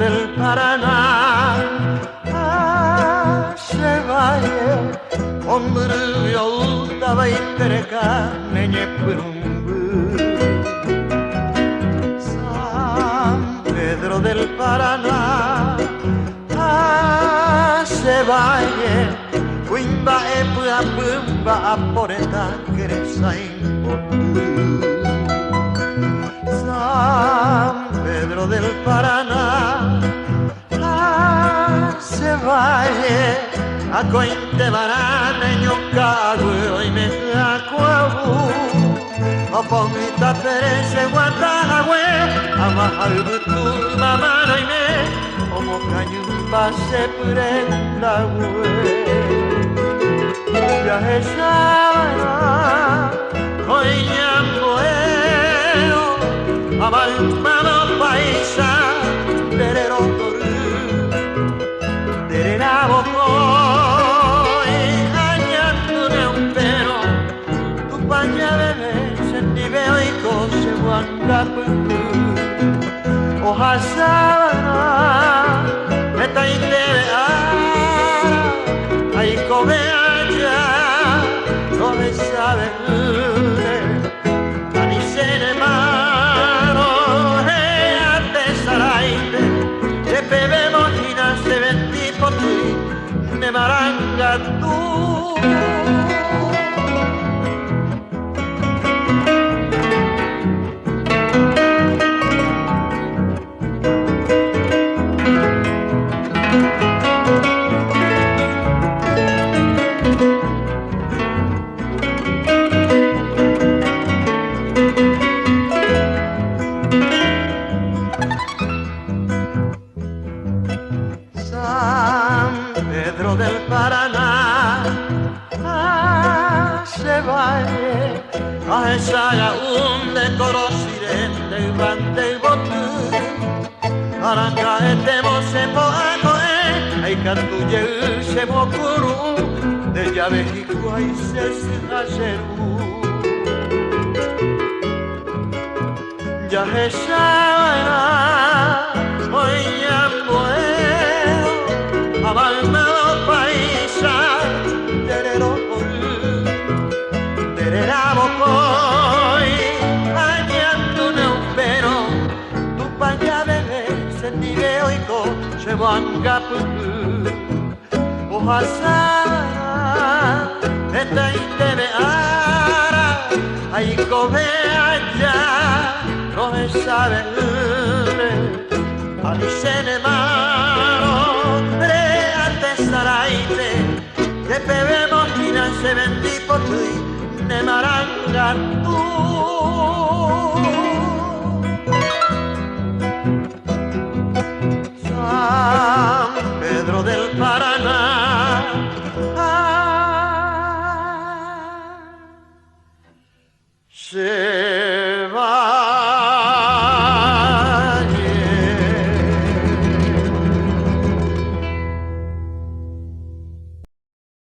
del Paraná, se valle, hombre yolda baytereka nenye purumbu. San Pedro del Paraná, se valle, Wimba epua pumba aporeta cresa impotu. San Pedro del Paraná, se valle, a cointe barana ñocago y me acuabu. A pomita perece guatahue, a mahalbutu mamano y me, como cañumba se prenda hue. Ya esa hoy ñambueo, amalmano paisa, terero toru, terera bocoy, añandune un pero, tu paña bebé, sentiveo y cose guandapu, hoja sabana, meta y tebe ahí come allá, no me sabe, ni se ne mano, ate saraite, te bebemos y nace ventipo tu, ne maranga tú. Pedro del Paraná, se valle, a esa un de coro sirente y bante y botu, arranca etemo se poacoe, hay cantuye se mokuru, de llave y guay se sigajeru. Ya esa hoy ñambueo, abalmado paisa, terero coru, terera bocoy, añandune un pero, tu paña bebé, sentiveo y coche guangapu, hoja sana, esta y tebe ara, ahí come allá, no me sabe, a mi sene mano, reate saraite, que bebemos y nace bendipo tu, ne maranga tú.